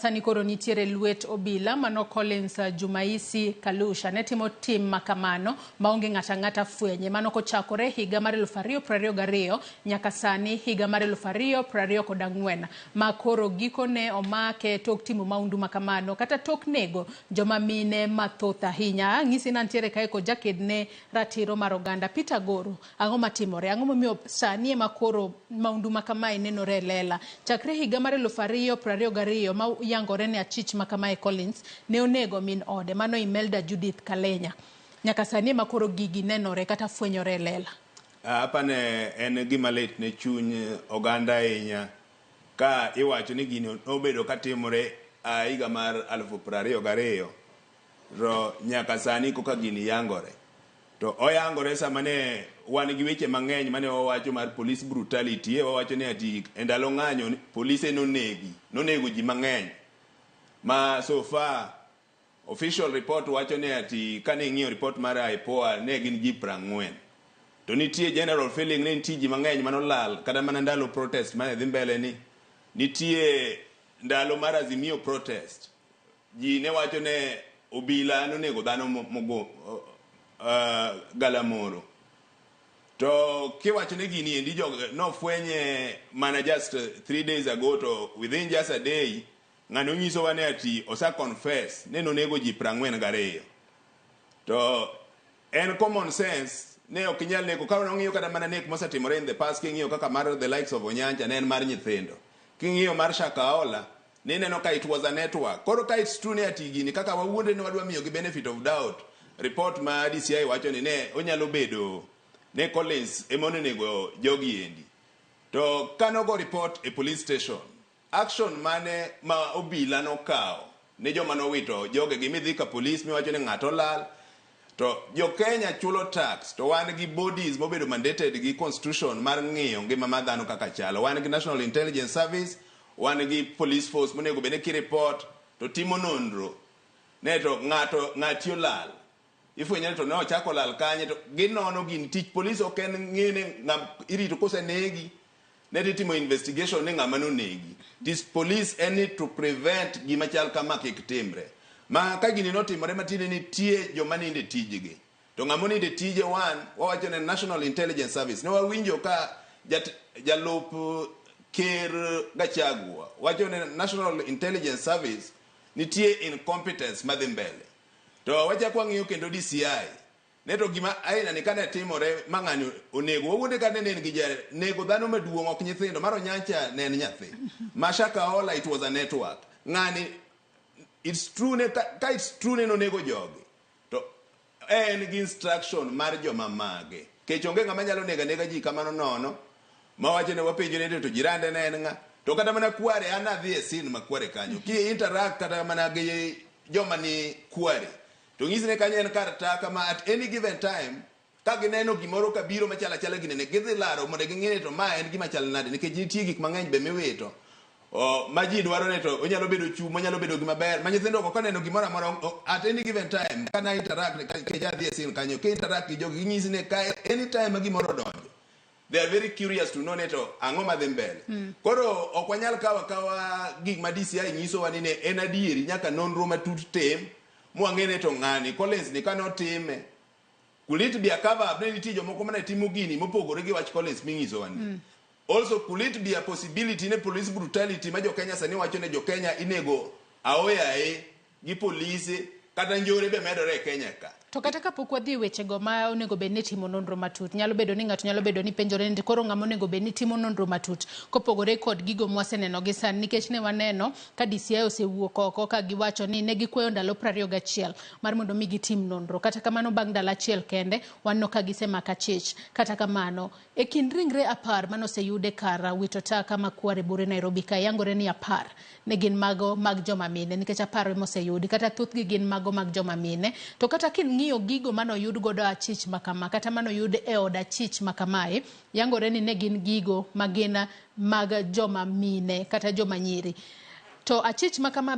Sani koro nitiere luet obila mano Collins Jumaisi Kalusha ne timo tim makamano maonge ng'ata fwenye mano kochakore higa mar 2022 nyaka sani higa mar 2024 ma koro gikone omake tok timo maundu makamano kata tok nego joma mine mathoth ahinya. Ng'isi nantiere kae ko jakedne ratiro mar oganda Peter Agoro ang'o matimore, ang'o momiyo sani ema koro maundu makamae nenore lela. Chakre higa mar 2022 ma yangore ne achich makamae Collins ne onego min ode mano Imelda Judith Kalenya nyaka sani makoro gigi nenore kata fwenyore lela. Apane en gima lit ne chuny oganda ahinya ka iwacho ni gino nobedo katimore higa mar 2022 ro nyaka sani koka gini yangore. To oyangore sama ne wan gi weche mang'eny mane wawacho mar police brutality wawacho ni ati endalo ng'anyo police nonego ji mang'eny ma so far official report wacho ni ati kane ng'iyo report mar IPOA ne gin ji 40 to nitie general feeling ni nitie ji mang'eny manolal kada mana ndalo protest mane dhi mbele ni nitie ndalo mar azimio protest ji ne wacho ne obila nonego dhano mogo galamoro to kiwacho ni gini endi no fwenye mana just 3 days ago to within just a day ng'ano nyiso wane ati osa confess ne nonego ji 42 to en common sense ne okinyal nego ka ng'iyo kada mana nek mosetimore in the past king'iyo kaka mar the likes of Onyancha ne en mar nyithindo king'iyo mar Shakaola ne neno ka it was a network koro ka it's true ne ati gini kaka wawuonde ne wadwa miyo gi benefit of doubt report ma DCI wacho ni ne onyalo bedo ne Collins emonego jogi endi to kanogo report e police station action mane ma obila no kao ne joma no wito joge gi midhi ka police mi wacho ni ng'ato lal to jo Kenya chulo tax to wan gi bodies mobedo mandated gi constitution mar ng'iyo ngima ma dhano kaka chalo wan gi National Intelligence Service wan gi police force monego bene ki report to timo nonro ne to ng'ati olal ifwenye to ne ochako lal kanye to ginono gin tich police oken ng'ine ng'am irito kose negi ne timo investigation ne ng'ama no negi this police need to prevent gima chal kama kik timre ma ka gini notimore matine nitie joma ninde tijegi to ng'ama ninde tije wawacho ne National Intelligence Service ne wawinjo ka jalup ker Gachagua wacho ne National Intelligence Service nitie incompetence madhi mbele to wacha kwa ng'iyo kendo DCI ne to gima aina ni kana timore mang'ani onego wawuonde kane ne ngi nego dhano maduong' ok nyithindo mar Onyancha ne en nyathi Shakaola it was a network ng'ani it's true ne ka it's true ne nonego jogi to en gi instruction mar joma mage kech onge ng'ama nyalo nega ji kamano nono ma wacho ne wapenjo ne to jirande ne en ng'a to kata mana kware ana dhi e sin makware kanyo ki interact kata mana gi joma ni kware to ng'isi ne kanyo en kar ta kama at any given time ka gineno gimoro kabiro machala ginene gidhi laro mondo ging'e to ma en gima chal nade nikech nitie gik mang'eny be miwito ma ji dwaro ne to onyalo bedo chum onyalo bedo gima ber ma nyithindo ko kaneno gimoro amora at any given time kana interact ke jadhi e sin kanyo ke interact gi jogi ng'isi ne ka anytime ma gimoro donjo they are very curious to know ne to ang'o madhi mbele koro ok wanyal kawa gik ma DCI nyiso wa ni ne en adieri nyaka nonro matut tem mwang'ene to ng'ani Collins ni kano time kulit be a cover up ne nitie jomoko mane timo gini mopogore gi wach Collins ming'iso wani also kulit be a possibility ne police brutality ma jo Kenya sani wacho ne jo Kenya inego aoyae gi police kata njore be medore e Kenya ka to kata kapok wadhi weche go ma onego bed ni timo nonro matut nyalo bedo ni ng'ato nyalo bedo ni penjore ni koro ng'ama onego bed ni timo nonro matut kopogore kod gigo mwaseneno gi sani nikech ne waneno ka DCI osewuok oko ka giwacho ni ne gikweyo ndalo 21 mar mondo mi gitim nonro kata kamano bang' ndalo achiel kende wanno ka gisemaka chich kata kamano e kind ringre 10 manoseyude kar wito taka makware bure Nairobi ka yangore ni 10 ne gin mago mag joma mine nikech 10 moseyudi kata thoth gi gin mago mag joma mine to kata ng'iyo gigo mano yud godo achich makama kata mano yud e od achich makamae yangore ni ne gin gigo magina mag joma mine kata joma nyiri to achich makama